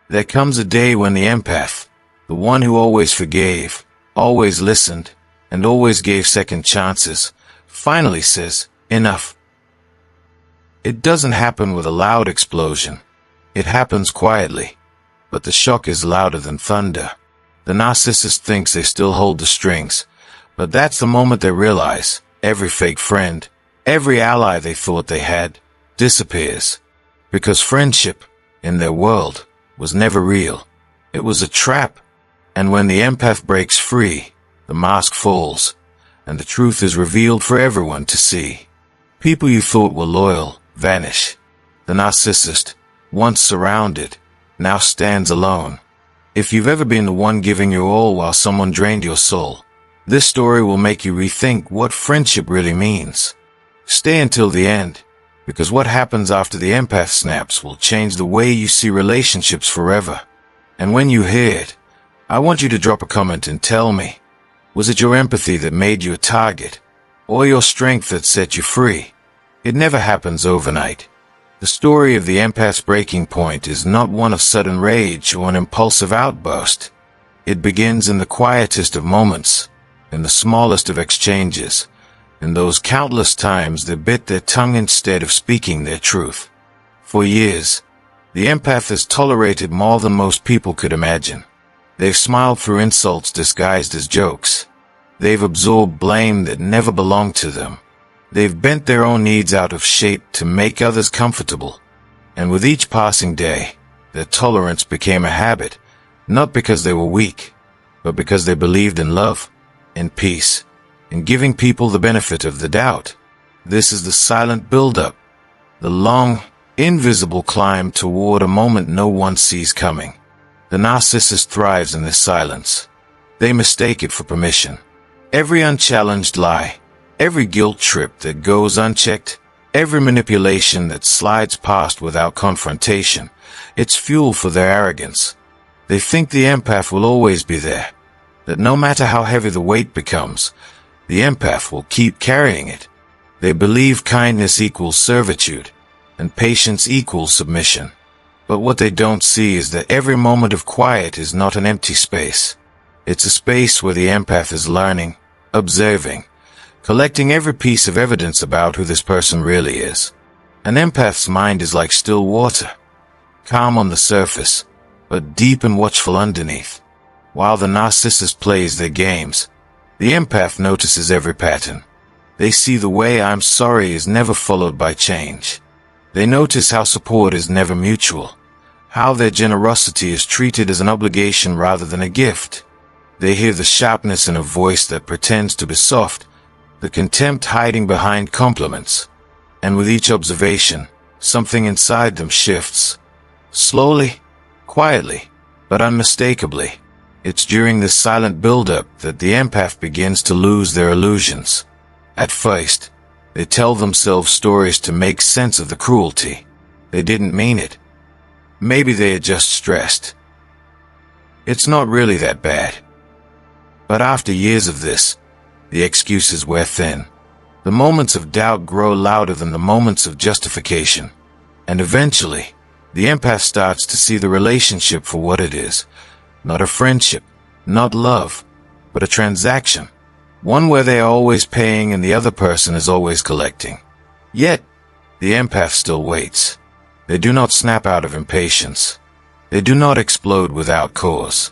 There comes a day when the empath, the one who always forgave, always listened, and always gave second chances, finally says, enough. It doesn't happen with a loud explosion. It happens quietly, but the shock is louder than thunder. The narcissist thinks they still hold the strings, but that's the moment they realize every fake friend, every ally they thought they had, disappears. Because friendship, in their world, was never real. It was a trap. And when the empath breaks free, the mask falls, and the truth is revealed for everyone to see. People you thought were loyal vanish. The narcissist, once surrounded, now stands alone. If you've ever been the one giving your all while someone drained your soul, this story will make you rethink what friendship really means. Stay until the end, because what happens after the empath snaps will change the way you see relationships forever. And when you hear it, I want you to drop a comment and tell me, was it your empathy that made you a target, or your strength that set you free? It never happens overnight. The story of the empath's breaking point is not one of sudden rage or an impulsive outburst. It begins in the quietest of moments, in the smallest of exchanges, in those countless times they bit their tongue instead of speaking their truth. For years, the empath has tolerated more than most people could imagine. They've smiled through insults disguised as jokes. They've absorbed blame that never belonged to them. They've bent their own needs out of shape to make others comfortable. And with each passing day, their tolerance became a habit, not because they were weak, but because they believed in love, in peace, in giving people the benefit of the doubt. This is the silent buildup, the long, invisible climb toward a moment no one sees coming. The narcissist thrives in this silence. They mistake it for permission. Every unchallenged lie, every guilt trip that goes unchecked, every manipulation that slides past without confrontation, it's fuel for their arrogance. They think the empath will always be there, that no matter how heavy the weight becomes, the empath will keep carrying it. They believe kindness equals servitude, and patience equals submission. But what they don't see is that every moment of quiet is not an empty space. It's a space where the empath is learning, observing, collecting every piece of evidence about who this person really is. An empath's mind is like still water, calm on the surface, but deep and watchful underneath. While the narcissist plays their games, the empath notices every pattern. They see the way "I'm sorry" is never followed by change. They notice how support is never mutual, how their generosity is treated as an obligation rather than a gift. They hear the sharpness in a voice that pretends to be soft, the contempt hiding behind compliments. And with each observation, something inside them shifts. Slowly, quietly, but unmistakably. It's during this silent buildup that the empath begins to lose their illusions. At first, they tell themselves stories to make sense of the cruelty. They didn't mean it. Maybe they are just stressed. It's not really that bad. But after years of this, the excuses wear thin. The moments of doubt grow louder than the moments of justification. And eventually, the empath starts to see the relationship for what it is. Not a friendship, not love, but a transaction. One where they are always paying and the other person is always collecting. Yet, the empath still waits. They do not snap out of impatience. They do not explode without cause.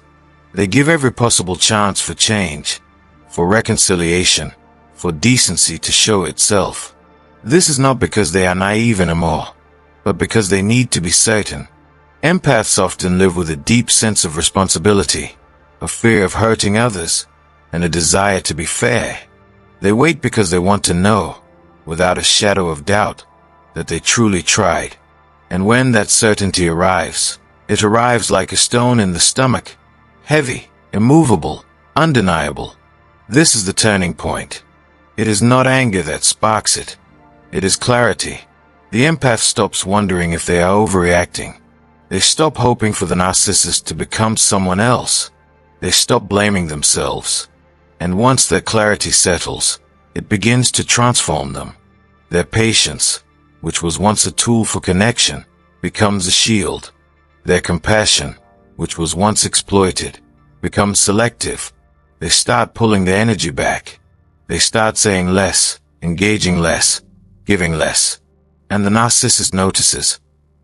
They give every possible chance for change, for reconciliation, for decency to show itself. This is not because they are naive anymore, but because they need to be certain. Empaths often live with a deep sense of responsibility, a fear of hurting others, and a desire to be fair. They wait because they want to know, without a shadow of doubt, that they truly tried. And when that certainty arrives, it arrives like a stone in the stomach, heavy, immovable, undeniable. This is the turning point. It is not anger that sparks it. It is clarity. The empath stops wondering if they are overreacting. They stop hoping for the narcissist to become someone else. They stop blaming themselves. And once their clarity settles, it begins to transform them. Their patience, which was once a tool for connection, becomes a shield. Their compassion, which was once exploited, becomes selective. They start pulling their energy back. They start saying less, engaging less, giving less. And the narcissist notices.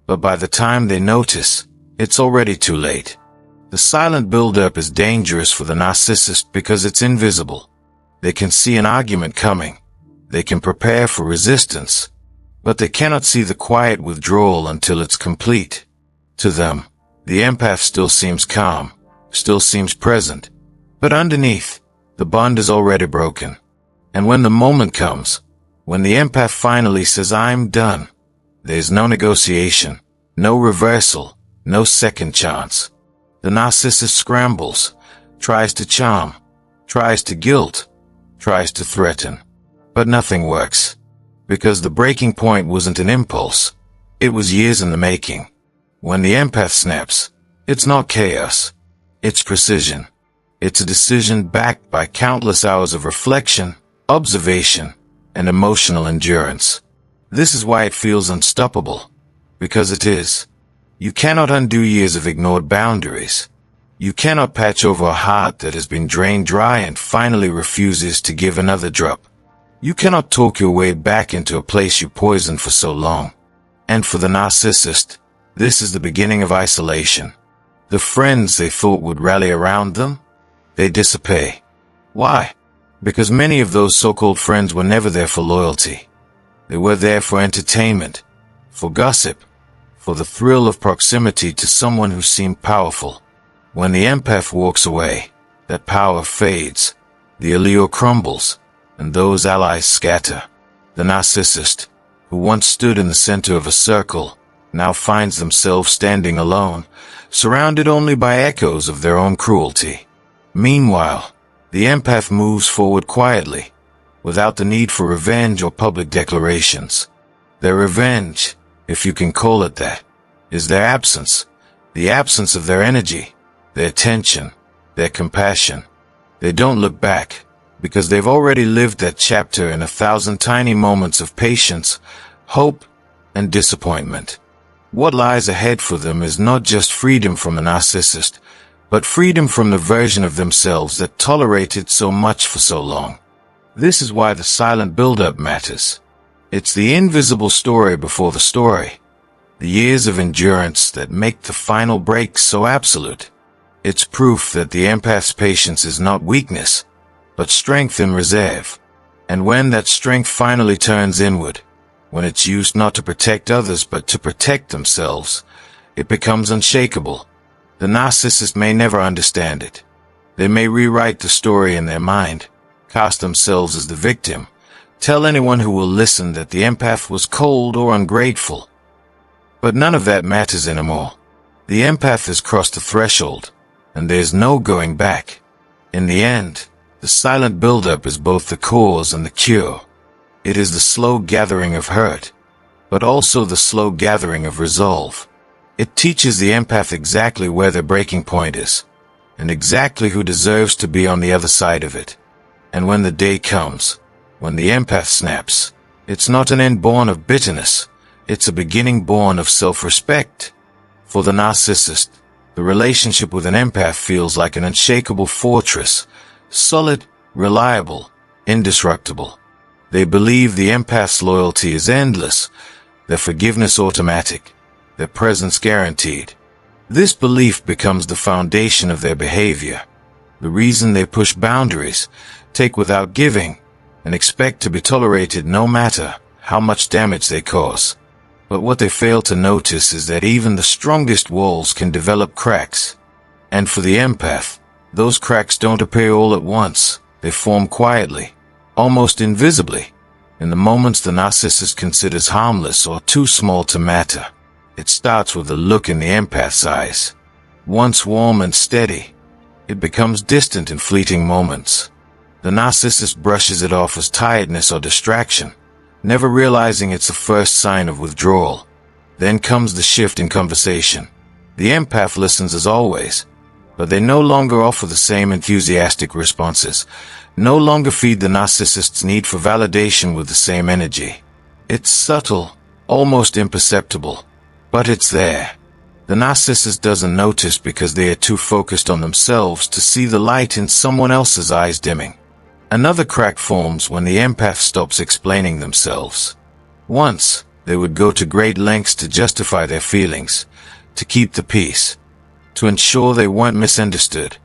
But by the time they notice, it's already too late. The silent buildup is dangerous for the narcissist because it's invisible. They can see an argument coming. They can prepare for resistance. But they cannot see the quiet withdrawal until it's complete. To them, the empath still seems calm, still seems present. But underneath, the bond is already broken. And when the moment comes, when the empath finally says, "I'm done," there's no negotiation, no reversal, no second chance. The narcissist scrambles, tries to charm, tries to guilt, tries to threaten. But nothing works. Because the breaking point wasn't an impulse. It was years in the making. When the empath snaps, it's not chaos. It's precision. It's a decision backed by countless hours of reflection, observation, and emotional endurance. This is why it feels unstoppable. Because it is. You cannot undo years of ignored boundaries. You cannot patch over a heart that has been drained dry and finally refuses to give another drop. You cannot talk your way back into a place you poisoned for so long. And for the narcissist, this is the beginning of isolation. The friends they thought would rally around them, they dissipate. Why? Because many of those so-called friends were never there for loyalty. They were there for entertainment, for gossip, for the thrill of proximity to someone who seemed powerful. When the empath walks away, that power fades, the allure crumbles, and those allies scatter. The narcissist, who once stood in the center of a circle, now finds themselves standing alone, surrounded only by echoes of their own cruelty. Meanwhile, the empath moves forward quietly, without the need for revenge or public declarations. Their revenge, if you can call it that, is their absence, the absence of their energy, their attention, their compassion. They don't look back, because they've already lived that chapter in 1,000 tiny moments of patience, hope, and disappointment. What lies ahead for them is not just freedom from the narcissist, but freedom from the version of themselves that tolerated so much for so long. This is why the silent buildup matters. It's the invisible story before the story, the years of endurance that make the final break so absolute. It's proof that the empath's patience is not weakness, but strength in reserve. And when that strength finally turns inward, when it's used not to protect others but to protect themselves, it becomes unshakable. The narcissist may never understand it. They may rewrite the story in their mind, cast themselves as the victim, tell anyone who will listen that the empath was cold or ungrateful. But none of that matters anymore. The empath has crossed the threshold, and there's no going back. In the end, the silent buildup is both the cause and the cure. It is the slow gathering of hurt, but also the slow gathering of resolve. It teaches the empath exactly where their breaking point is, and exactly who deserves to be on the other side of it. And when the day comes, when the empath snaps, it's not an end born of bitterness, it's a beginning born of self-respect. For the narcissist, the relationship with an empath feels like an unshakable fortress, solid, reliable, indestructible. They believe the empath's loyalty is endless, their forgiveness automatic, their presence guaranteed. This belief becomes the foundation of their behavior, the reason they push boundaries, take without giving, and expect to be tolerated no matter how much damage they cause. But what they fail to notice is that even the strongest walls can develop cracks. And for the empath, those cracks don't appear all at once. They form quietly, almost invisibly, in the moments the narcissist considers harmless or too small to matter. It starts with a look in the empath's eyes. Once warm and steady, it becomes distant in fleeting moments. The narcissist brushes it off as tiredness or distraction, never realizing it's the first sign of withdrawal. Then comes the shift in conversation. The empath listens as always, but they no longer offer the same enthusiastic responses, no longer feed the narcissist's need for validation with the same energy. It's subtle, almost imperceptible, but it's there. The The narcissist doesn't notice because they are too focused on themselves to see the light in someone else's eyes dimming. Another crack forms when the empath stops explaining themselves. Once, they would go to great lengths to justify their feelings, to keep the peace, to ensure they weren't misunderstood.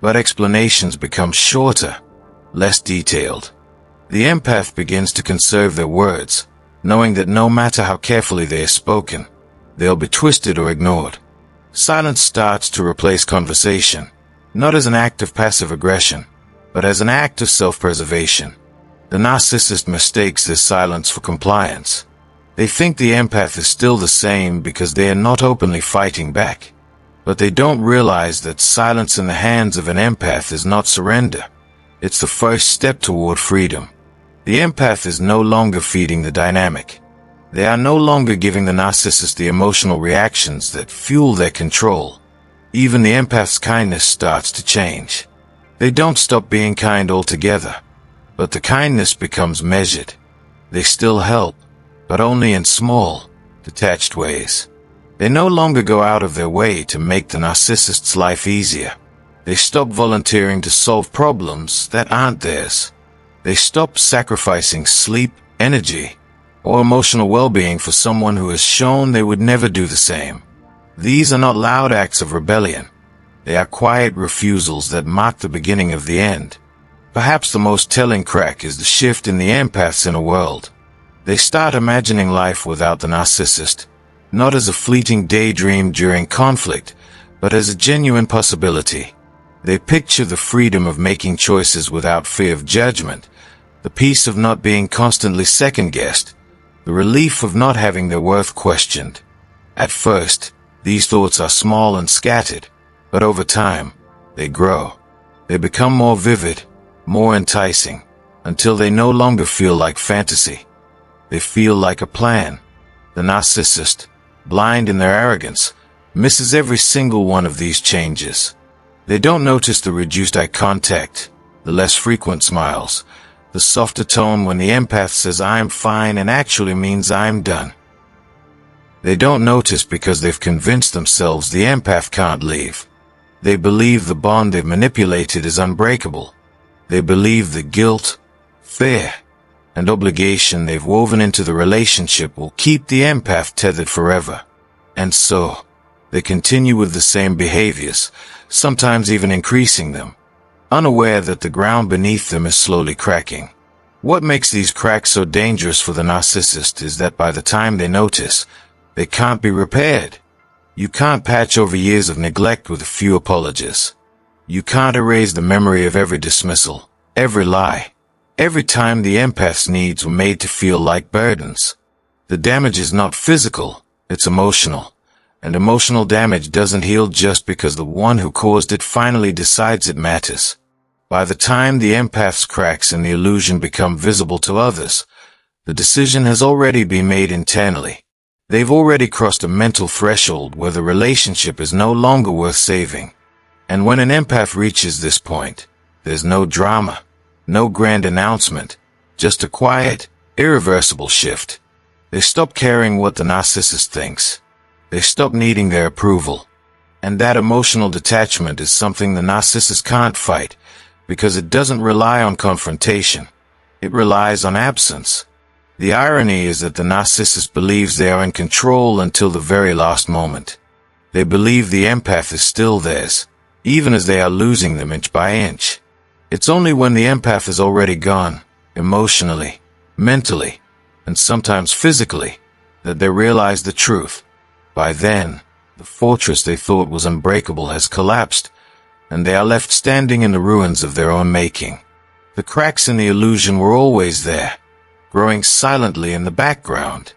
But explanations become shorter, less detailed. The empath begins to conserve their words, knowing that no matter how carefully they are spoken, they'll be twisted or ignored. Silence starts to replace conversation, not as an act of passive aggression, but as an act of self-preservation. The narcissist mistakes this silence for compliance. They think the empath is still the same because they are not openly fighting back. But they don't realize that silence in the hands of an empath is not surrender. It's the first step toward freedom. The empath is no longer feeding the dynamic. They are no longer giving the narcissist the emotional reactions that fuel their control. Even the empath's kindness starts to change. They don't stop being kind altogether, but the kindness becomes measured. They still help, but only in small, detached ways. They no longer go out of their way to make the narcissist's life easier. They stop volunteering to solve problems that aren't theirs. They stop sacrificing sleep, energy, or emotional well-being for someone who has shown they would never do the same. These are not loud acts of rebellion. They are quiet refusals that mark the beginning of the end. Perhaps the most telling crack is the shift in the empath's inner world. They start imagining life without the narcissist, not as a fleeting daydream during conflict, but as a genuine possibility. They picture the freedom of making choices without fear of judgment, the peace of not being constantly second-guessed, the relief of not having their worth questioned. At first, these thoughts are small and scattered, but over time, they grow. They become more vivid, more enticing, until they no longer feel like fantasy. They feel like a plan. The narcissist, blind in their arrogance, misses every single one of these changes. They don't notice the reduced eye contact, the less frequent smiles, the softer tone when the empath says "I'm fine" and actually means "I'm done." They don't notice because they've convinced themselves the empath can't leave. They believe the bond they've manipulated is unbreakable. They believe the guilt, fear, and obligation they've woven into the relationship will keep the empath tethered forever. And so, they continue with the same behaviors, sometimes even increasing them, unaware that the ground beneath them is slowly cracking. What makes these cracks so dangerous for the narcissist is that by the time they notice, they can't be repaired. You can't patch over years of neglect with a few apologies. You can't erase the memory of every dismissal, every lie, every time the empath's needs were made to feel like burdens. The damage is not physical, it's emotional. And emotional damage doesn't heal just because the one who caused it finally decides it matters. By the time the empath's cracks in the illusion become visible to others, the decision has already been made internally. They've already crossed a mental threshold where the relationship is no longer worth saving. And when an empath reaches this point, there's no drama, no grand announcement, just a quiet, irreversible shift. They stop caring what the narcissist thinks. They stop needing their approval. And that emotional detachment is something the narcissist can't fight, because it doesn't rely on confrontation. It relies on absence. The irony is that the narcissist believes they are in control until the very last moment. They believe the empath is still theirs, even as they are losing them inch by inch. It's only when the empath is already gone, emotionally, mentally, and sometimes physically, that they realize the truth. By then, the fortress they thought was unbreakable has collapsed, and they are left standing in the ruins of their own making. The cracks in the illusion were always there, growing silently in the background.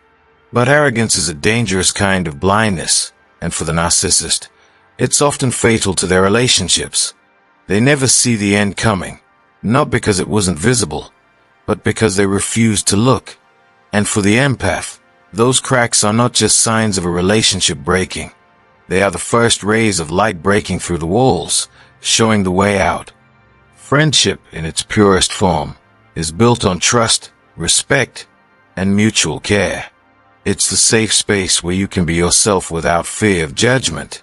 But arrogance is a dangerous kind of blindness, and for the narcissist, it's often fatal to their relationships. They never see the end coming, not because it wasn't visible, but because they refuse to look. And for the empath, those cracks are not just signs of a relationship breaking. They are the first rays of light breaking through the walls, showing the way out. Friendship, in its purest form, is built on trust, respect, and mutual care. It's the safe space where you can be yourself without fear of judgment.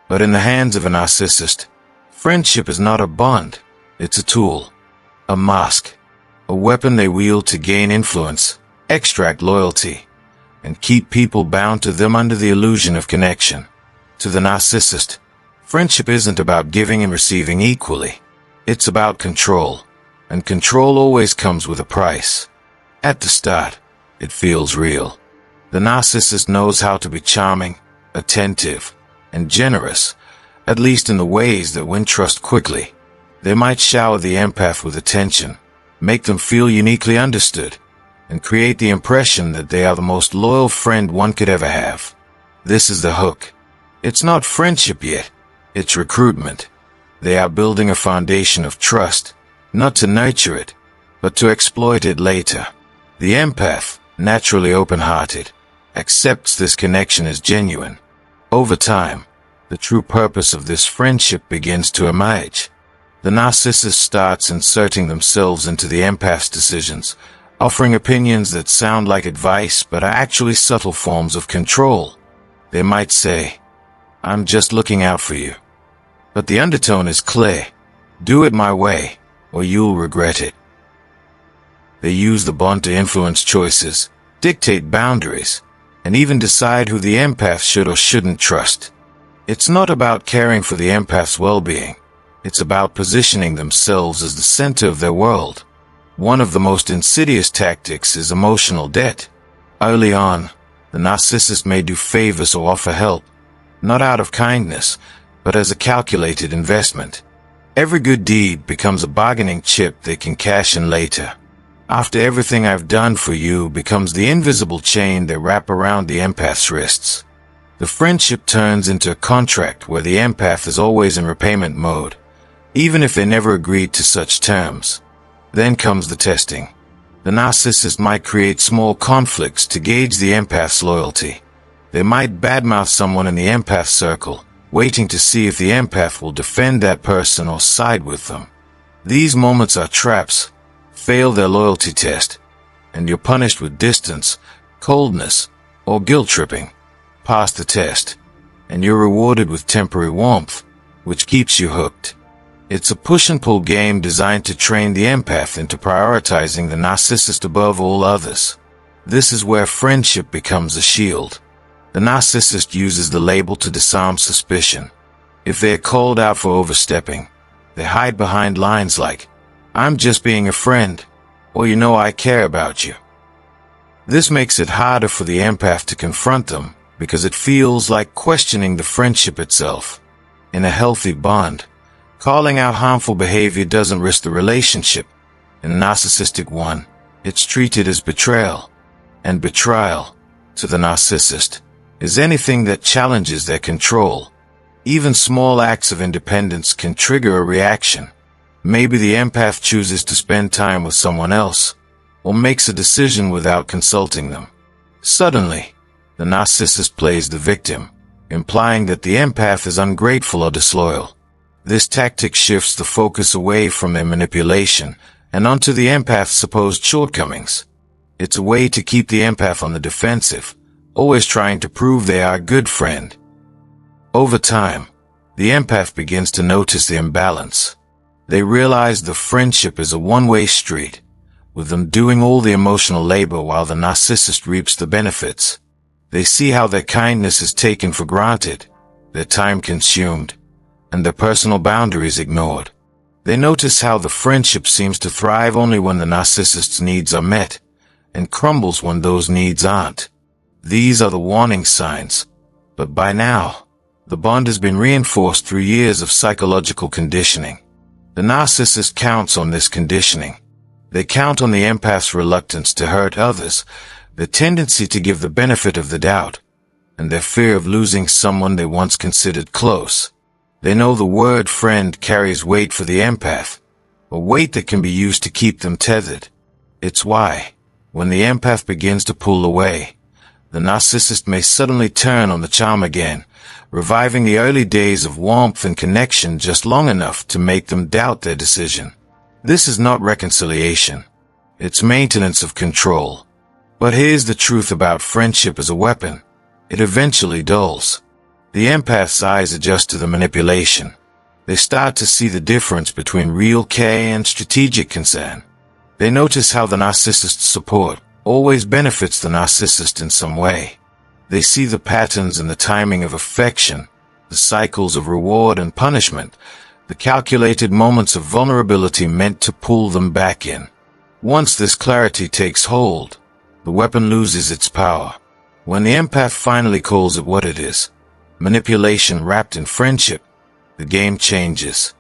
But in the hands of a narcissist, friendship is not a bond. It's a tool, a mask, a weapon they wield to gain influence, extract loyalty, and keep people bound to them under the illusion of connection. To the narcissist, friendship isn't about giving and receiving equally. It's about control, and control always comes with a price. At the start, it feels real. The narcissist knows how to be charming, attentive, and generous, at least in the ways that win trust quickly. They might shower the empath with attention, make them feel uniquely understood, and create the impression that they are the most loyal friend one could ever have. This is the hook. It's not friendship yet, it's recruitment. They are building a foundation of trust, not to nurture it, but to exploit it later. The empath, naturally open-hearted, accepts this connection as genuine. Over time, the true purpose of this friendship begins to emerge. The narcissist starts inserting themselves into the empath's decisions, offering opinions that sound like advice but are actually subtle forms of control. They might say, "I'm just looking out for you." But the undertone is clear. Do it my way, or you'll regret it. They use the bond to influence choices, dictate boundaries, and even decide who the empath should or shouldn't trust. It's not about caring for the empath's well-being. It's about positioning themselves as the center of their world. One of the most insidious tactics is emotional debt. Early on, the narcissist may do favors or offer help, not out of kindness, but as a calculated investment. Every good deed becomes a bargaining chip they can cash in later. After everything I've done for you becomes the invisible chain they wrap around the empath's wrists. The friendship turns into a contract where the empath is always in repayment mode, even if they never agreed to such terms. Then comes the testing. The narcissist might create small conflicts to gauge the empath's loyalty. They might badmouth someone in the empath circle, waiting to see if the empath will defend that person or side with them. These moments are traps. Fail their loyalty test, and you're punished with distance, coldness, or guilt-tripping. Pass the test, and you're rewarded with temporary warmth, which keeps you hooked. It's a push-and-pull game designed to train the empath into prioritizing the narcissist above all others. This is where friendship becomes a shield. The narcissist uses the label to disarm suspicion. If they are called out for overstepping, they hide behind lines like, "I'm just being a friend," or "you know I care about you." This makes it harder for the empath to confront them because it feels like questioning the friendship itself. In a healthy bond, calling out harmful behavior doesn't risk the relationship. In a narcissistic one, it's treated as betrayal. And betrayal, to the narcissist, is anything that challenges their control. Even small acts of independence can trigger a reaction. Maybe the empath chooses to spend time with someone else, or makes a decision without consulting them. Suddenly, the narcissist plays the victim, implying that the empath is ungrateful or disloyal. This tactic shifts the focus away from their manipulation and onto the empath's supposed shortcomings. It's a way to keep the empath on the defensive, always trying to prove they are a good friend. Over time, the empath begins to notice the imbalance. They realize the friendship is a one-way street, with them doing all the emotional labor while the narcissist reaps the benefits. They see how their kindness is taken for granted, their time consumed, and their personal boundaries ignored. They notice how the friendship seems to thrive only when the narcissist's needs are met, and crumbles when those needs aren't. These are the warning signs, but by now, the bond has been reinforced through years of psychological conditioning. The narcissist counts on this conditioning. They count on the empath's reluctance to hurt others, their tendency to give the benefit of the doubt, and their fear of losing someone they once considered close. They know the word friend carries weight for the empath, a weight that can be used to keep them tethered. It's why, when the empath begins to pull away, the narcissist may suddenly turn on the charm again, reviving the early days of warmth and connection just long enough to make them doubt their decision. This is not reconciliation. It's maintenance of control. But here's the truth about friendship as a weapon. It eventually dulls. The empath's eyes adjust to the manipulation. They start to see the difference between real care and strategic concern. They notice how the narcissist's support always benefits the narcissist in some way. They see the patterns and the timing of affection, the cycles of reward and punishment, the calculated moments of vulnerability meant to pull them back in. Once this clarity takes hold, the weapon loses its power. When the empath finally calls it what it is, manipulation wrapped in friendship, the game changes.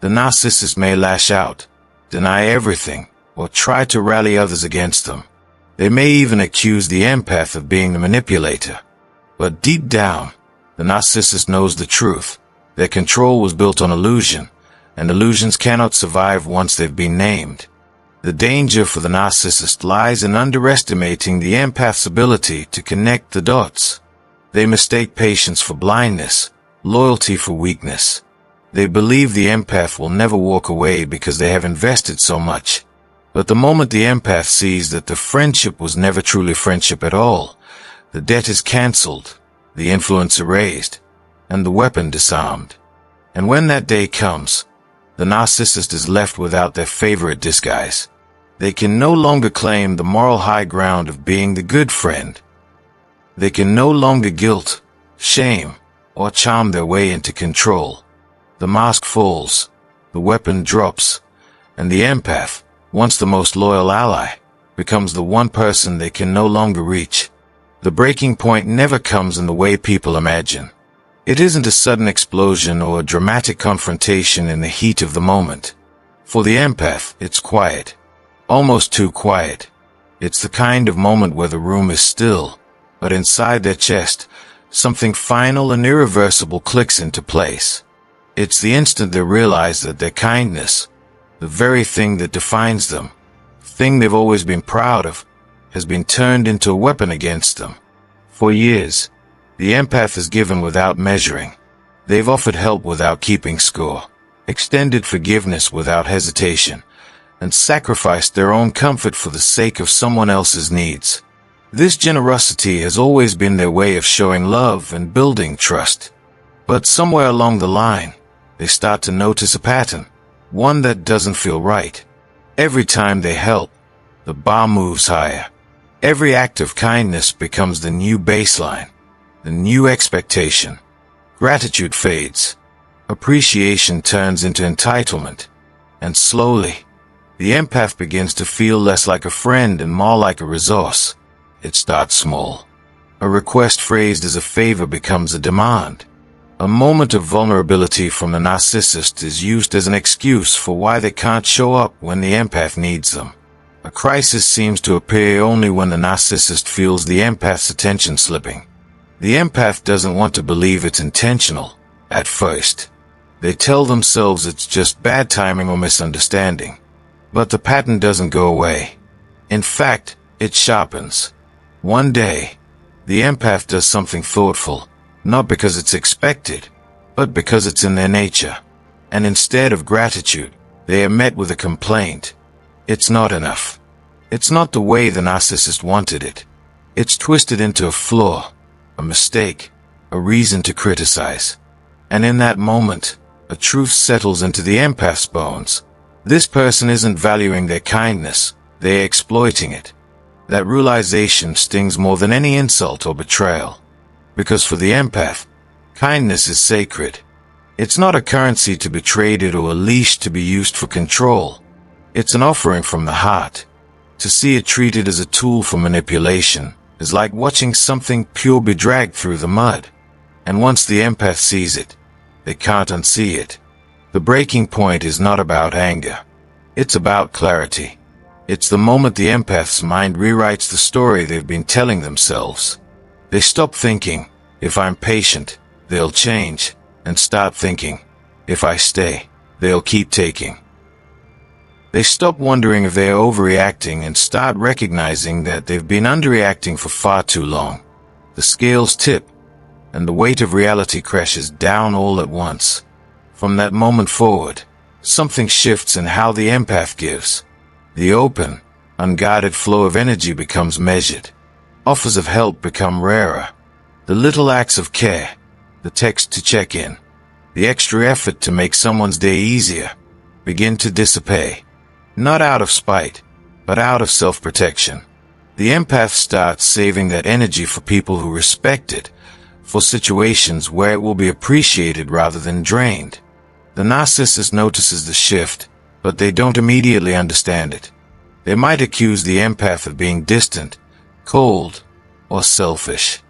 The narcissist may lash out, deny everything, or try to rally others against them. They may even accuse the empath of being the manipulator. But deep down, the narcissist knows the truth. Their control was built on illusion, and illusions cannot survive once they've been named. The danger for the narcissist lies in underestimating the empath's ability to connect the dots. They mistake patience for blindness, loyalty for weakness. They believe the empath will never walk away because they have invested so much. But the moment the empath sees that the friendship was never truly friendship at all, the debt is cancelled, the influence erased, and the weapon disarmed. And when that day comes, the narcissist is left without their favorite disguise. They can no longer claim the moral high ground of being the good friend. They can no longer guilt, shame, or charm their way into control. The mask falls, the weapon drops, and the empath, once the most loyal ally, becomes the one person they can no longer reach. The breaking point never comes in the way people imagine. It isn't a sudden explosion or a dramatic confrontation in the heat of the moment. For the empath, it's quiet. Almost too quiet. It's the kind of moment where the room is still, but inside their chest, something final and irreversible clicks into place. It's the instant they realize that their kindness, the very thing that defines them, the thing they've always been proud of, has been turned into a weapon against them. For years, the empath has given without measuring. They've offered help without keeping score, extended forgiveness without hesitation, and sacrificed their own comfort for the sake of someone else's needs. This generosity has always been their way of showing love and building trust. But somewhere along the line, they start to notice a pattern, one that doesn't feel right. Every time they help, the bar moves higher. Every act of kindness becomes the new baseline, the new expectation. Gratitude fades. Appreciation turns into entitlement. And slowly, the empath begins to feel less like a friend and more like a resource. It starts small. A request phrased as a favor becomes a demand. A moment of vulnerability from the narcissist is used as an excuse for why they can't show up when the empath needs them. A crisis seems to appear only when the narcissist feels the empath's attention slipping. The empath doesn't want to believe it's intentional, at first. They tell themselves it's just bad timing or misunderstanding. But the pattern doesn't go away. In fact, it sharpens. One day, the empath does something thoughtful, not because it's expected, but because it's in their nature. And instead of gratitude, they are met with a complaint. It's not enough. It's not the way the narcissist wanted it. It's twisted into a flaw, a mistake, a reason to criticize. And in that moment, a truth settles into the empath's bones. This person isn't valuing their kindness, they're exploiting it. That realization stings more than any insult or betrayal. Because for the empath, kindness is sacred. It's not a currency to be traded or a leash to be used for control. It's an offering from the heart. To see it treated as a tool for manipulation is like watching something pure be dragged through the mud. And once the empath sees it, they can't unsee it. The breaking point is not about anger. It's about clarity. It's the moment the empath's mind rewrites the story they've been telling themselves. They stop thinking, if I'm patient, they'll change, and start thinking, if I stay, they'll keep taking. They stop wondering if they're overreacting and start recognizing that they've been underreacting for far too long. The scales tip, and the weight of reality crashes down all at once. From that moment forward, something shifts in how the empath gives. The open, Unguarded flow of energy becomes measured. Offers of help become rarer. The little acts of care, the text to check in, the extra effort to make someone's day easier, begin to dissipate. Not out of spite, but out of self-protection. The empath starts saving that energy for people who respect it, for situations where it will be appreciated rather than drained. The narcissist notices the shift, but they don't immediately understand it. They might accuse the empath of being distant, cold, or selfish.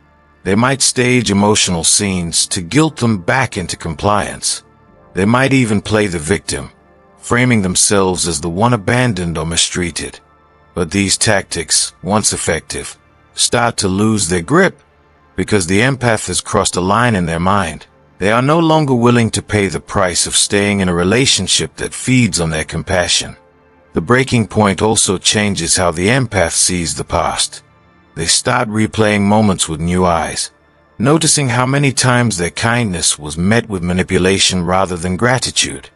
They might stage emotional scenes to guilt them back into compliance. They might even play the victim, framing themselves as the one abandoned or mistreated. But these tactics, once effective, start to lose their grip because the empath has crossed a line in their mind. They are no longer willing to pay the price of staying in a relationship that feeds on their compassion. The breaking point also changes how the empath sees the past. They start replaying moments with new eyes, noticing how many times their kindness was met with manipulation rather than gratitude.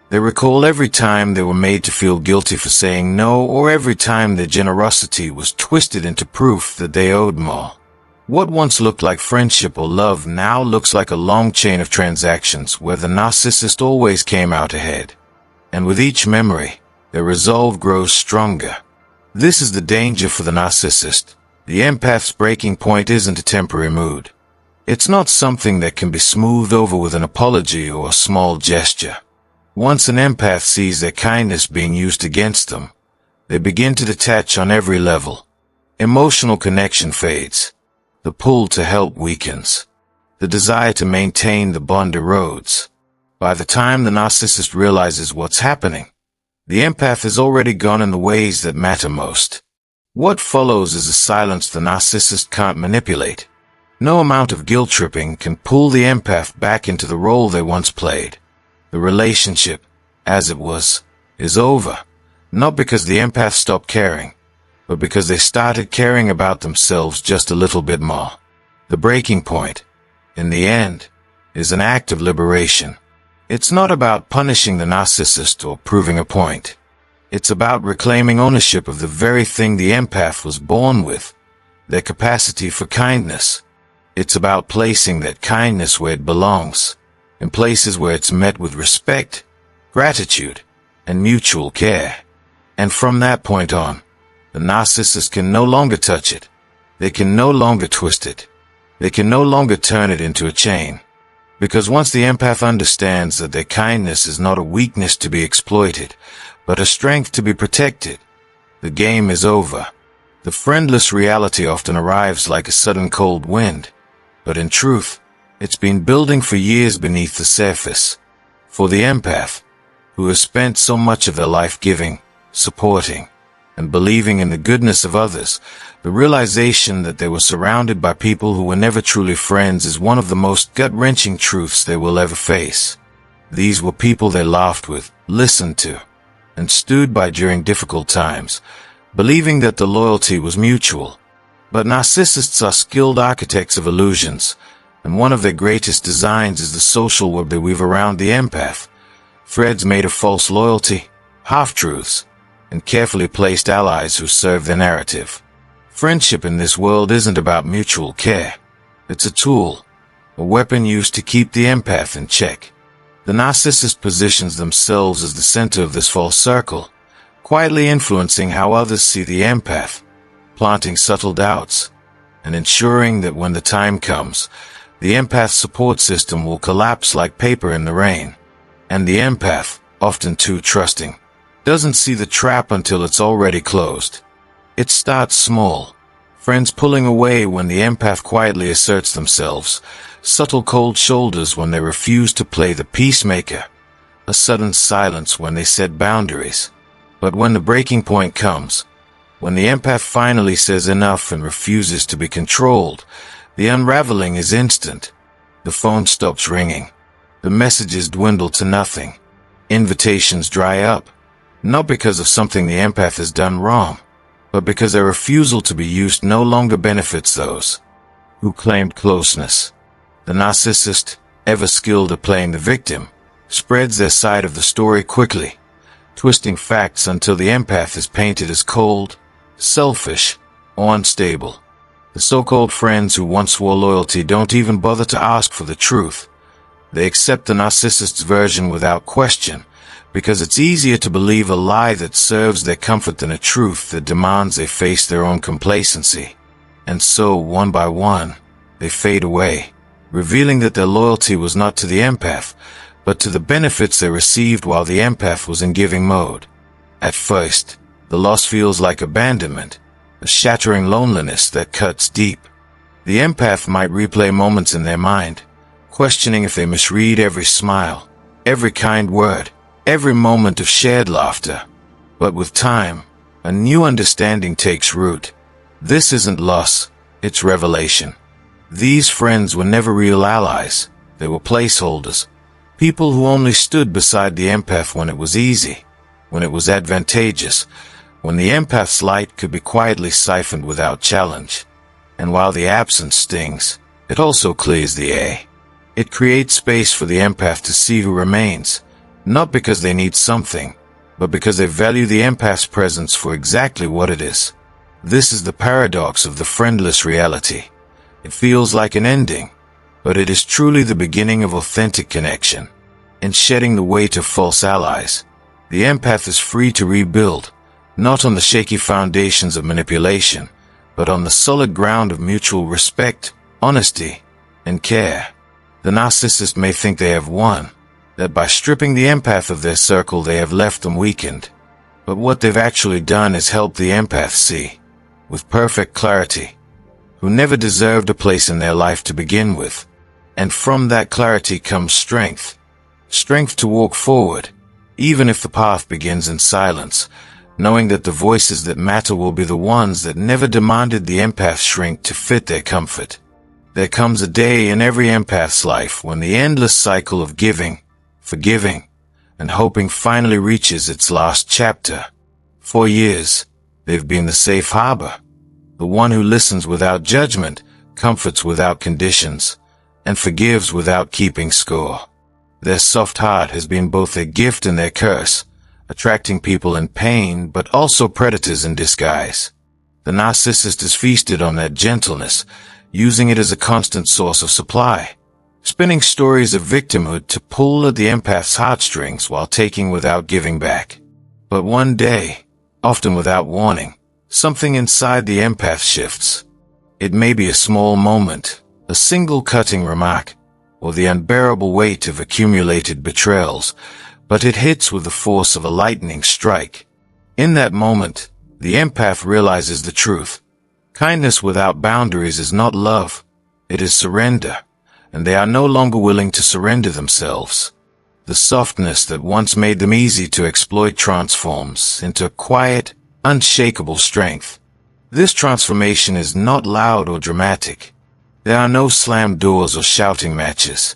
They recall every time they were made to feel guilty for saying no, or every time their generosity was twisted into proof that they owed more. What once looked like friendship or love now looks like a long chain of transactions where the narcissist always came out ahead. And with each memory, their resolve grows stronger. This is the danger for the narcissist. The empath's breaking point isn't a temporary mood. It's not something that can be smoothed over with an apology or a small gesture. Once an empath sees their kindness being used against them, they begin to detach on every level. Emotional connection fades. The pull to help weakens. The desire to maintain the bond erodes. By the time the narcissist realizes what's happening, the empath is already gone in the ways that matter most. What follows is a silence the narcissist can't manipulate. No amount of guilt-tripping can pull the empath back into the role they once played. The relationship, as it was, is over, not because the empath stopped caring, but because they started caring about themselves just a little bit more. The breaking point, in the end, is an act of liberation. It's not about punishing the narcissist or proving a point. It's about reclaiming ownership of the very thing the empath was born with, their capacity for kindness. It's about placing that kindness where it belongs, in places where it's met with respect, gratitude, and mutual care. And from that point on, the narcissist can no longer touch it. They can no longer twist it. They can no longer turn it into a chain. Because once the empath understands that their kindness is not a weakness to be exploited, but a strength to be protected, the game is over. The friendless reality often arrives like a sudden cold wind, but in truth, it's been building for years beneath the surface. For the empath, who has spent so much of their life giving, supporting, and believing in the goodness of others, the realization that they were surrounded by people who were never truly friends is one of the most gut-wrenching truths they will ever face. These were people they laughed with, listened to, and stood by during difficult times, believing that the loyalty was mutual. But narcissists are skilled architects of illusions, and one of their greatest designs is the social web they weave around the empath. Threads made of false loyalty, half-truths, and carefully placed allies who serve their narrative. Friendship in this world isn't about mutual care. It's a tool, a weapon used to keep the empath in check. The narcissist positions themselves as the center of this false circle, quietly influencing how others see the empath, planting subtle doubts, and ensuring that when the time comes, the empath's support system will collapse like paper in the rain. And the empath, often too trusting, doesn't see the trap until it's already closed. It starts small. Friends pulling away when the empath quietly asserts themselves, subtle cold shoulders when they refuse to play the peacemaker, a sudden silence when they set boundaries. But when the breaking point comes, when the empath finally says enough and refuses to be controlled, the unraveling is instant. The phone stops ringing. The messages dwindle to nothing. Invitations dry up, not because of something the empath has done wrong, but because their refusal to be used no longer benefits those who claimed closeness. The narcissist, ever skilled at playing the victim, spreads their side of the story quickly, twisting facts until the empath is painted as cold, selfish, or unstable. The so-called friends who once swore loyalty don't even bother to ask for the truth. They accept the narcissist's version without question, because it's easier to believe a lie that serves their comfort than a truth that demands they face their own complacency. And so, one by one, they fade away, revealing that their loyalty was not to the empath, but to the benefits they received while the empath was in giving mode. At first, the loss feels like abandonment, a shattering loneliness that cuts deep. The empath might replay moments in their mind, questioning if they misread every smile, every kind word, every moment of shared laughter. But with time, a new understanding takes root. This isn't loss, it's revelation. These friends were never real allies. They were placeholders. People who only stood beside the empath when it was easy, when it was advantageous, when the empath's light could be quietly siphoned without challenge. And while the absence stings, it also clears the air. It creates space for the empath to see who remains, not because they need something, but because they value the empath's presence for exactly what it is. This is the paradox of the friendless reality. It feels like an ending, but it is truly the beginning of authentic connection. In shedding the weight of false allies, the empath is free to rebuild, not on the shaky foundations of manipulation, but on the solid ground of mutual respect, honesty, and care. The narcissist may think they have won, that by stripping the empath of their circle they have left them weakened. But what they've actually done is help the empath see, with perfect clarity, who never deserved a place in their life to begin with. And from that clarity comes strength. Strength to walk forward, even if the path begins in silence, knowing that the voices that matter will be the ones that never demanded the empath shrink to fit their comfort. There comes a day in every empath's life when the endless cycle of giving, forgiving, and hoping finally reaches its last chapter. For years, they've been the safe harbor, the one who listens without judgment, comforts without conditions, and forgives without keeping score. Their soft heart has been both their gift and their curse, attracting people in pain but also predators in disguise. The narcissist is feasted on that gentleness, using it as a constant source of supply, spinning stories of victimhood to pull at the empath's heartstrings while taking without giving back. But one day, often without warning, something inside the empath shifts. It may be a small moment, a single cutting remark, or the unbearable weight of accumulated betrayals, but it hits with the force of a lightning strike. In that moment, the empath realizes the truth. Kindness without boundaries is not love, it is surrender, and they are no longer willing to surrender themselves. The softness that once made them easy to exploit transforms into quiet, unshakable strength. This transformation is not loud or dramatic. There are no slammed doors or shouting matches.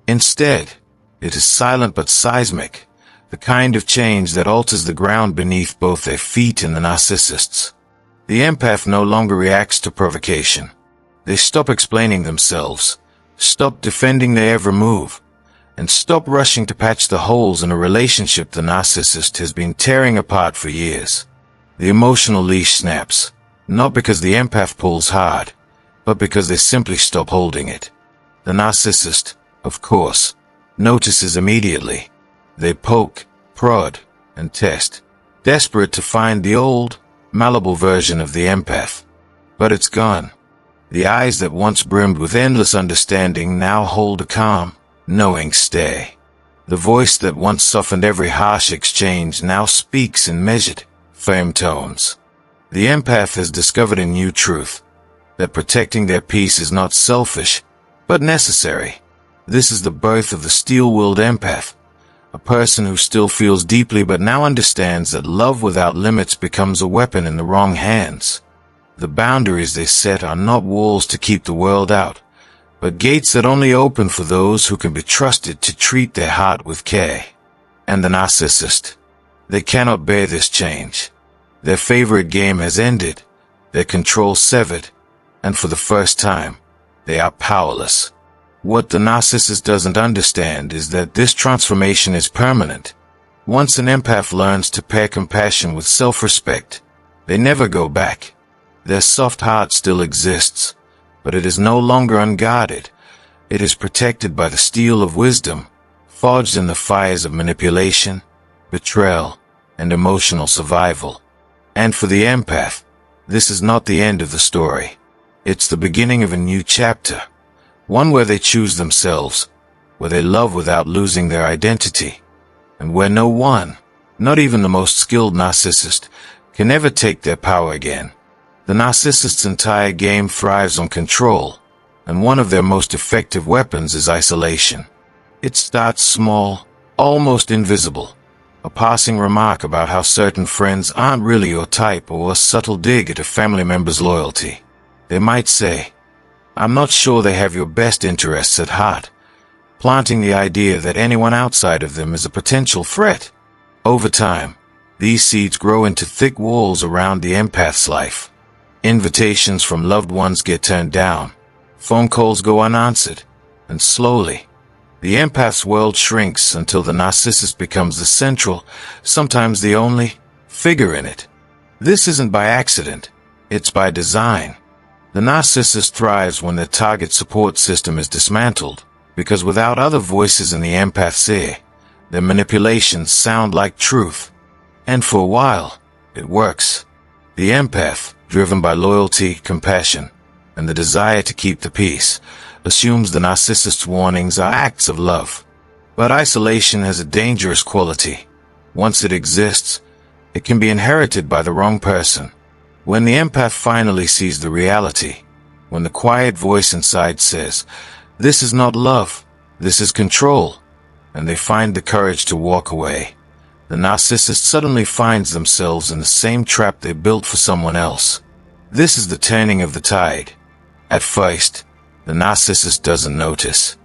Instead, it is silent but seismic, the kind of change that alters the ground beneath both their feet and the narcissist's. The empath no longer reacts to provocation. They stop explaining themselves, stop defending their every move, and stop rushing to patch the holes in a relationship the narcissist has been tearing apart for years. The emotional leash snaps, not because the empath pulls hard, but because they simply stop holding it. The narcissist, of course, notices immediately. They poke, prod, and test, desperate to find the old, malleable version of the empath. But it's gone. The eyes that once brimmed with endless understanding now hold a calm, knowing stare. The voice that once softened every harsh exchange now speaks in measured, firm tones. The empath has discovered a new truth, that protecting their peace is not selfish, but necessary. This is the birth of the steel-willed empath, a person who still feels deeply but now understands that love without limits becomes a weapon in the wrong hands. The boundaries they set are not walls to keep the world out, but gates that only open for those who can be trusted to treat their heart with care. And the narcissist. They cannot bear this change. Their favorite game has ended, their control severed, and for the first time, they are powerless. What the narcissist doesn't understand is that this transformation is permanent. Once an empath learns to pair compassion with self-respect, They never go back. Their soft heart still exists, but it is no longer unguarded. It is protected by the steel of wisdom, forged in the fires of manipulation, betrayal, and emotional survival. And for the empath, this is not the end of the story. It's the beginning of a new chapter, one where they choose themselves, where they love without losing their identity, and where no one, not even the most skilled narcissist, can ever take their power again. The narcissist's entire game thrives on control, and one of their most effective weapons is isolation. It starts small, almost invisible. A passing remark about how certain friends aren't really your type, or a subtle dig at a family member's loyalty. They might say, "I'm not sure they have your best interests at heart," planting the idea that anyone outside of them is a potential threat. Over time, these seeds grow into thick walls around the empath's life. Invitations from loved ones get turned down, phone calls go unanswered, and slowly, the empath's world shrinks until the narcissist becomes the central, sometimes the only, figure in it. This isn't by accident, it's by design. The narcissist thrives when their target support system is dismantled, because without other voices in the empath's ear, their manipulations sound like truth. And for a while, it works. The empath, driven by loyalty, compassion, and the desire to keep the peace, assumes the narcissist's warnings are acts of love. But isolation has a dangerous quality. Once it exists, it can be inherited by the wrong person. When the empath finally sees the reality, when the quiet voice inside says, "This is not love, this is control," and they find the courage to walk away, the narcissist suddenly finds themselves in the same trap they built for someone else. This is the turning of the tide. At first, the narcissist doesn't notice.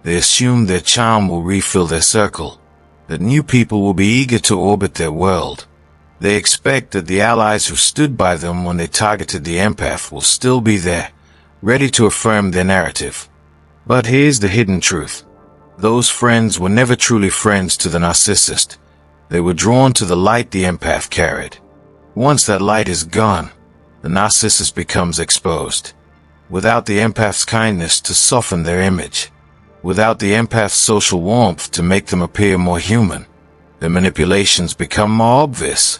They assume their charm will refill their circle, that new people will be eager to orbit their world. They expect that the allies who stood by them when they targeted the empath will still be there, ready to affirm their narrative. But here's the hidden truth. Those friends were never truly friends to the narcissist. They were drawn to the light the empath carried. Once that light is gone, the narcissist becomes exposed. Without the empath's kindness to soften their image, without the empath's social warmth to make them appear more human, their manipulations become more obvious.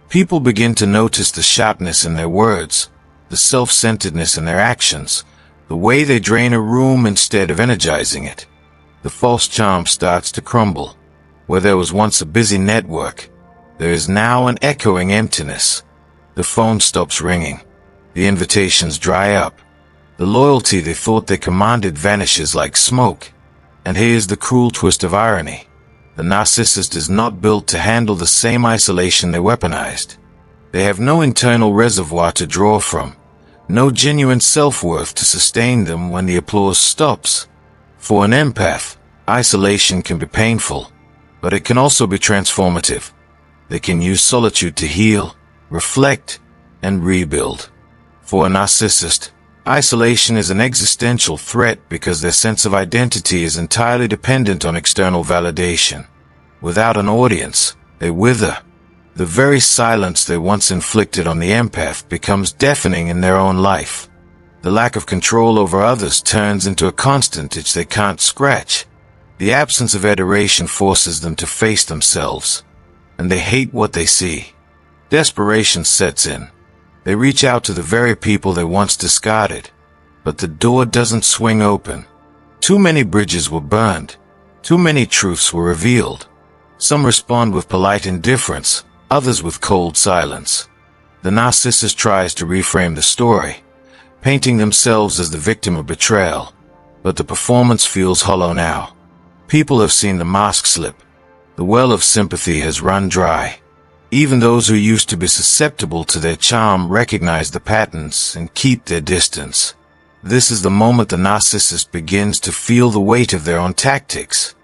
People begin to notice the sharpness in their words, the self-centeredness in their actions, the way they drain a room instead of energizing it. The false charm starts to crumble. Where there was once a busy network, there is now an echoing emptiness. The phone stops ringing. The invitations dry up. The loyalty they thought they commanded vanishes like smoke. And here's the cruel twist of irony. The narcissist is not built to handle the same isolation they weaponized. They have no internal reservoir to draw from, no genuine self-worth to sustain them when the applause stops. For an empath, isolation can be painful, but it can also be transformative. They can use solitude to heal, reflect, and rebuild. For a narcissist, isolation is an existential threat because their sense of identity is entirely dependent on external validation. Without an audience, they wither. The very silence they once inflicted on the empath becomes deafening in their own life. The lack of control over others turns into a constant itch they can't scratch. The absence of adoration forces them to face themselves, and they hate what they see. Desperation sets in. They reach out to the very people they once discarded, but the door doesn't swing open. Too many bridges were burned. Too many truths were revealed. Some respond with polite indifference, others with cold silence. The narcissist tries to reframe the story, painting themselves as the victim of betrayal, but the performance feels hollow now. People have seen the mask slip. The well of sympathy has run dry. Even those who used to be susceptible to their charm recognize the patterns and keep their distance. This is the moment the narcissist begins to feel the weight of their own tactics.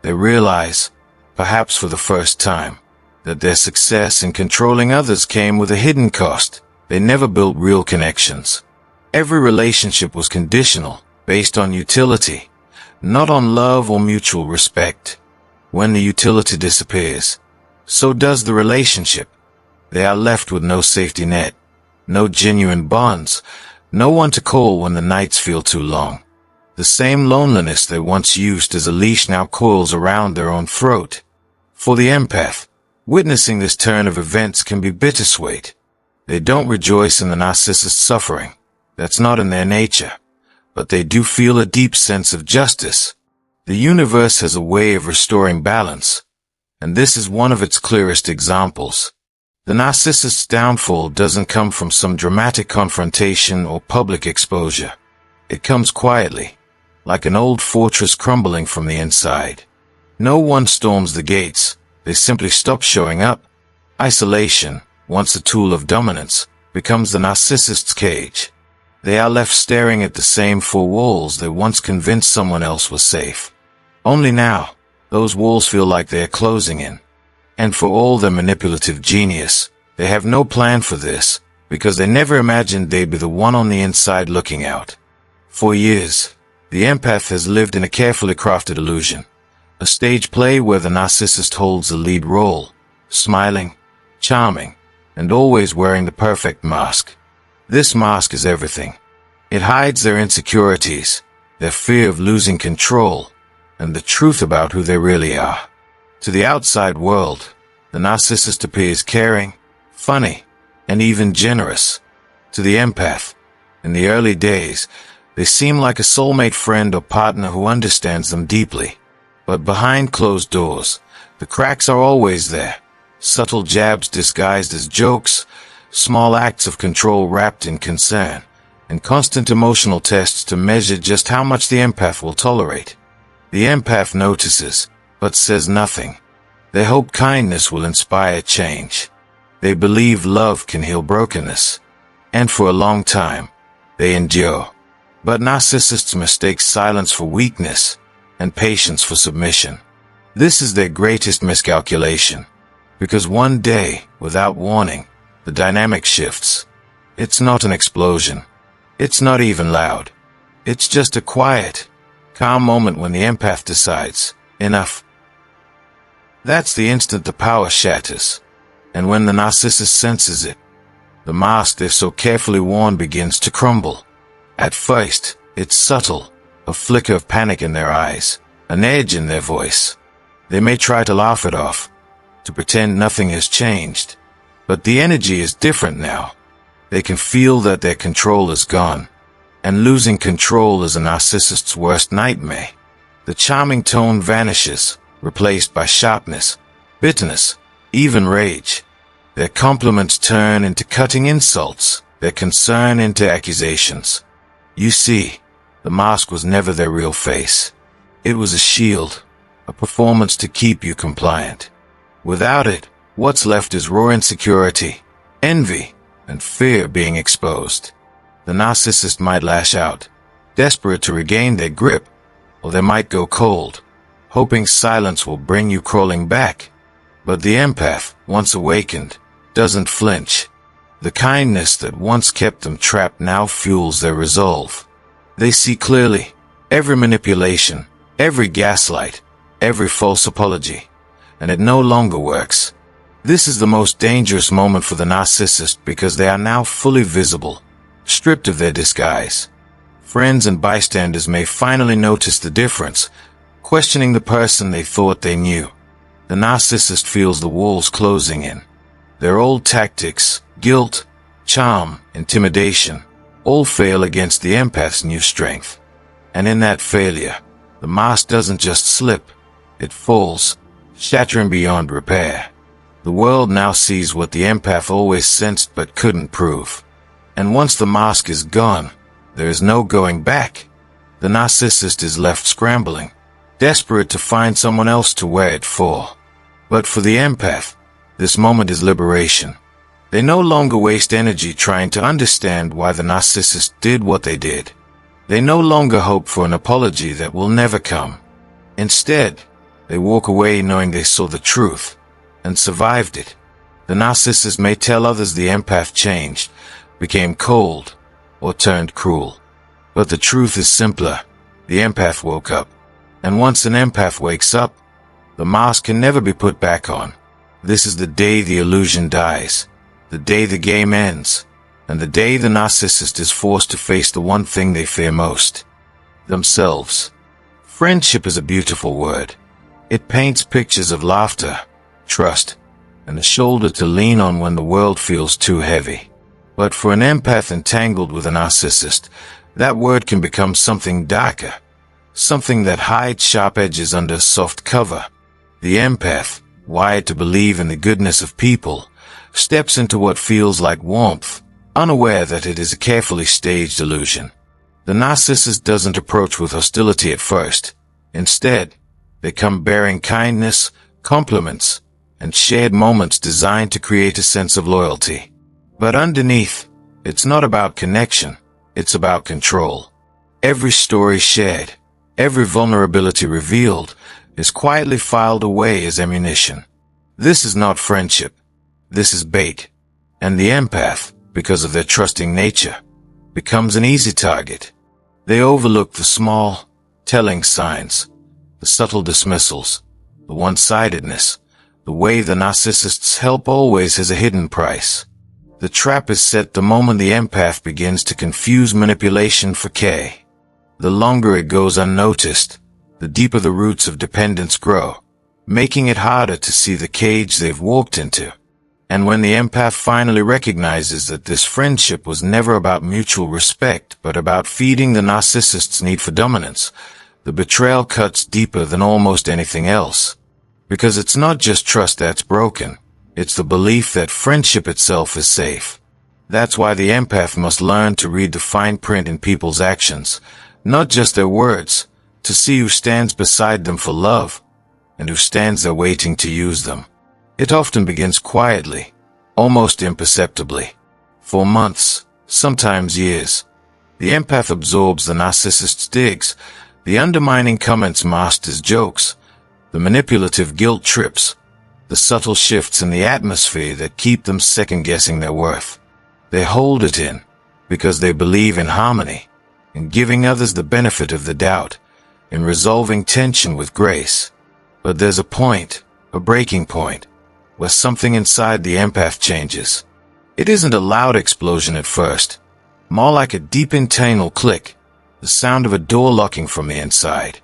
They realize, perhaps for the first time, that their success in controlling others came with a hidden cost. They never built real connections. Every relationship was conditional, based on utility, not on love or mutual respect. When the utility disappears, so does the relationship. They are left with no safety net, no genuine bonds, no one to call when the nights feel too long. The same loneliness they once used as a leash now coils around their own throat. For the empath, witnessing this turn of events can be bittersweet. They don't rejoice in the narcissist's suffering. That's not in their nature. But they do feel a deep sense of justice. The universe has a way of restoring balance, and this is one of its clearest examples. The narcissist's downfall doesn't come from some dramatic confrontation or public exposure. It comes quietly, like an old fortress crumbling from the inside. No one storms the gates, they simply stop showing up. Isolation, once a tool of dominance, becomes the narcissist's cage. They are left staring at the same four walls they once convinced someone else was safe. Only now, those walls feel like they are closing in. And for all their manipulative genius, they have no plan for this, because they never imagined they'd be the one on the inside looking out. For years, the empath has lived in a carefully crafted illusion. A stage play where the narcissist holds the lead role, smiling, charming, and always wearing the perfect mask. This mask is everything. It hides their insecurities, their fear of losing control, and the truth about who they really are. To the outside world, the narcissist appears caring, funny, and even generous. To the empath, in the early days, they seem like a soulmate friend or partner who understands them deeply. But behind closed doors, the cracks are always there. Subtle jabs disguised as jokes, small acts of control wrapped in concern, and constant emotional tests to measure just how much the empath will tolerate. The empath notices, but says nothing. They hope kindness will inspire change. They believe love can heal brokenness. And for a long time, they endure. But narcissists mistake silence for weakness, and patience for submission. This is their greatest miscalculation. Because one day, without warning, the dynamic shifts. It's not an explosion. It's not even loud. It's just a quiet, calm moment when the empath decides, enough. That's the instant the power shatters. And when the narcissist senses it, the mask they've so carefully worn begins to crumble. At first, it's subtle, a flicker of panic in their eyes, an edge in their voice. They may try to laugh it off, to pretend nothing has changed. But the energy is different now. They can feel that their control is gone. And losing control is a narcissist's worst nightmare. The charming tone vanishes, replaced by sharpness, bitterness, even rage. Their compliments turn into cutting insults, their concern into accusations. You see, the mask was never their real face. It was a shield, a performance to keep you compliant. Without it, what's left is raw insecurity, envy, and fear being exposed. The narcissist might lash out, desperate to regain their grip, or they might go cold, hoping silence will bring you crawling back. But the empath, once awakened, doesn't flinch. The kindness that once kept them trapped now fuels their resolve. They see clearly every manipulation, every gaslight, every false apology, and it no longer works. This is the most dangerous moment for the narcissist because they are now fully visible, stripped of their disguise. Friends and bystanders may finally notice the difference, questioning the person they thought they knew. The narcissist feels the walls closing in. Their old tactics, guilt, charm, intimidation, all fail against the empath's new strength. And in that failure, the mask doesn't just slip, it falls, shattering beyond repair. The world now sees what the empath always sensed but couldn't prove. And once the mask is gone, there is no going back. The narcissist is left scrambling, desperate to find someone else to wear it for. But for the empath, this moment is liberation. They no longer waste energy trying to understand why the narcissist did what they did. They no longer hope for an apology that will never come. Instead, they walk away knowing they saw the truth and survived it. The narcissist may tell others the empath changed, became cold, or turned cruel. But the truth is simpler. The empath woke up. And once an empath wakes up, the mask can never be put back on. This is the day the illusion dies, the day the game ends, and the day the narcissist is forced to face the one thing they fear most: themselves. Friendship is a beautiful word. It paints pictures of laughter, trust, and a shoulder to lean on when the world feels too heavy. But for an empath entangled with a narcissist, that word can become something darker, something that hides sharp edges under a soft cover. The empath, wired to believe in the goodness of people, steps into what feels like warmth, unaware that it is a carefully staged illusion. The narcissist doesn't approach with hostility at first. Instead, they come bearing kindness, compliments, and shared moments designed to create a sense of loyalty. But underneath, it's not about connection, it's about control. Every story shared, every vulnerability revealed, is quietly filed away as ammunition. This is not friendship. This is bait. And the empath, because of their trusting nature, becomes an easy target. They overlook the small, telling signs, the subtle dismissals, the one-sidedness, the way the narcissist's help always has a hidden price. The trap is set the moment the empath begins to confuse manipulation for care. The longer it goes unnoticed, the deeper the roots of dependence grow, making it harder to see the cage they've walked into. And when the empath finally recognizes that this friendship was never about mutual respect but about feeding the narcissist's need for dominance, the betrayal cuts deeper than almost anything else. Because it's not just trust that's broken, it's the belief that friendship itself is safe. That's why the empath must learn to read the fine print in people's actions, not just their words, to see who stands beside them for love, and who stands there waiting to use them. It often begins quietly, almost imperceptibly. For months, sometimes years, the empath absorbs the narcissist's digs, the undermining comments masked as jokes, the manipulative guilt trips, the subtle shifts in the atmosphere that keep them second-guessing their worth. They hold it in, because they believe in harmony, in giving others the benefit of the doubt, in resolving tension with grace. But there's a point, a breaking point, where something inside the empath changes. It isn't a loud explosion at first, more like a deep internal click, the sound of a door locking from the inside.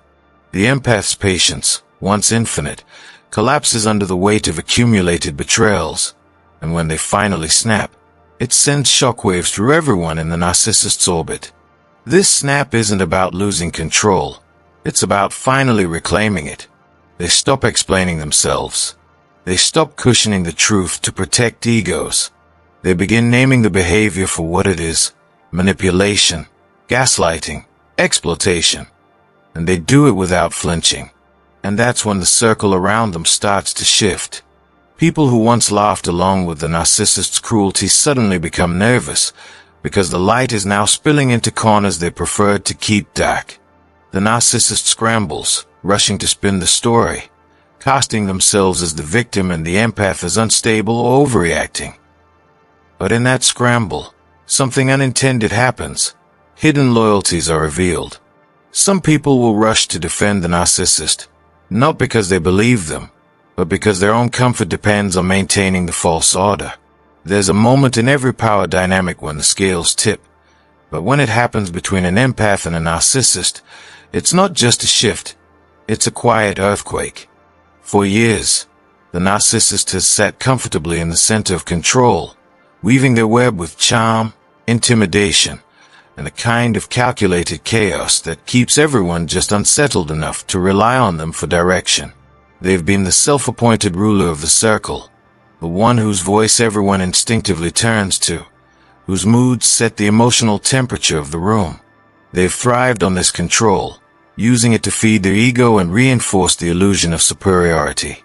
The empath's patience, once infinite, collapses under the weight of accumulated betrayals, and when they finally snap, it sends shockwaves through everyone in the narcissist's orbit. This snap isn't about losing control, it's about finally reclaiming it. They stop explaining themselves. They stop cushioning the truth to protect egos. They begin naming the behavior for what it is: manipulation, gaslighting, exploitation. And they do it without flinching. And that's when the circle around them starts to shift. People who once laughed along with the narcissist's cruelty suddenly become nervous, because the light is now spilling into corners they preferred to keep dark. The narcissist scrambles, rushing to spin the story, casting themselves as the victim and the empath as unstable or overreacting. But in that scramble, something unintended happens. Hidden loyalties are revealed. Some people will rush to defend the narcissist, not because they believe them, but because their own comfort depends on maintaining the false order. There's a moment in every power dynamic when the scales tip, but when it happens between an empath and a narcissist, it's not just a shift, it's a quiet earthquake. For years, the narcissist has sat comfortably in the center of control, weaving their web with charm, intimidation, and a kind of calculated chaos that keeps everyone just unsettled enough to rely on them for direction. They've been the self-appointed ruler of the circle, the one whose voice everyone instinctively turns to, whose moods set the emotional temperature of the room. They've thrived on this control, using it to feed their ego and reinforce the illusion of superiority.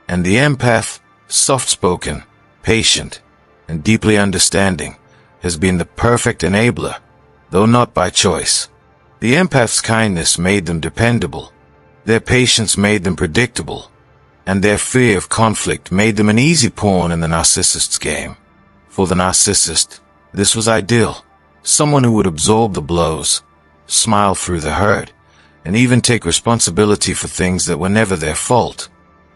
And the empath, soft-spoken, patient, and deeply understanding, has been the perfect enabler, though not by choice. The empath's kindness made them dependable, their patience made them predictable, and their fear of conflict made them an easy pawn in the narcissist's game. For the narcissist, this was ideal. Someone who would absorb the blows, smile through the hurt, and even take responsibility for things that were never their fault.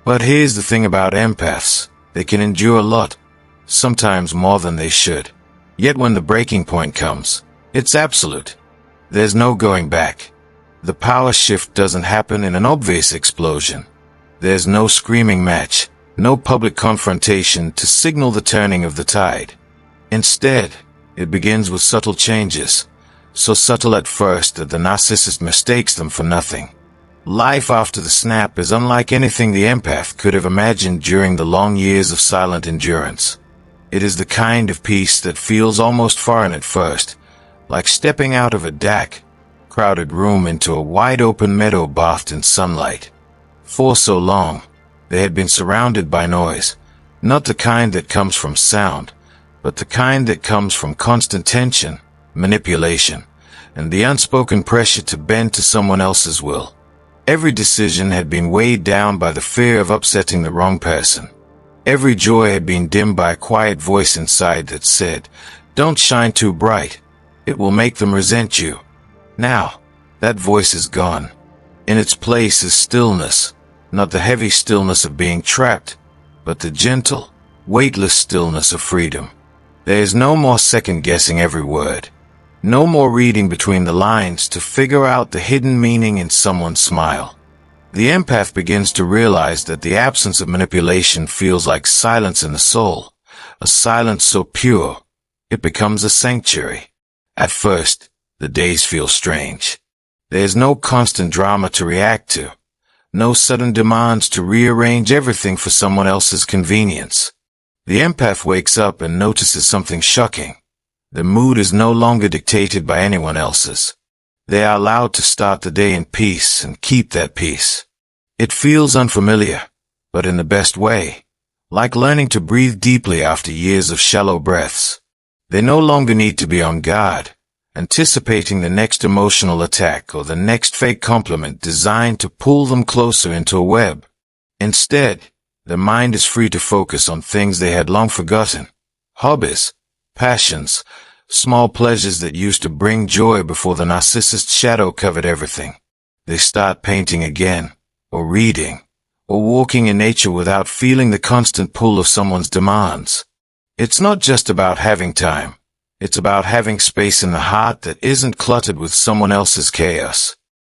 But here's the thing about empaths: they can endure a lot, sometimes more than they should. Yet when the breaking point comes, it's absolute. There's no going back. The power shift doesn't happen in an obvious explosion. There's no screaming match, no public confrontation to signal the turning of the tide. Instead, it begins with subtle changes, so subtle at first that the narcissist mistakes them for nothing. Life after the snap is unlike anything the empath could have imagined during the long years of silent endurance. It is the kind of peace that feels almost foreign at first, like stepping out of a dark, crowded room into a wide-open meadow bathed in sunlight. For so long, they had been surrounded by noise, not the kind that comes from sound, but the kind that comes from constant tension, manipulation, and the unspoken pressure to bend to someone else's will. Every decision had been weighed down by the fear of upsetting the wrong person. Every joy had been dimmed by a quiet voice inside that said, "Don't shine too bright. It will make them resent you." Now, that voice is gone. In its place is stillness, not the heavy stillness of being trapped, but the gentle, weightless stillness of freedom. There is no more second-guessing every word. No more reading between the lines to figure out the hidden meaning in someone's smile. The empath begins to realize that the absence of manipulation feels like silence in the soul, a silence so pure, it becomes a sanctuary. At first, the days feel strange. There is no constant drama to react to, no sudden demands to rearrange everything for someone else's convenience. The empath wakes up and notices something shocking. The mood is no longer dictated by anyone else's. They are allowed to start the day in peace and keep that peace. It feels unfamiliar, but in the best way, like learning to breathe deeply after years of shallow breaths. They no longer need to be on guard, anticipating the next emotional attack or the next fake compliment designed to pull them closer into a web. Instead, their mind is free to focus on things they had long forgotten. Hobbies, passions, small pleasures that used to bring joy before the narcissist's shadow covered everything. They start painting again, or reading, or walking in nature without feeling the constant pull of someone's demands. It's not just about having time. It's about having space in the heart that isn't cluttered with someone else's chaos.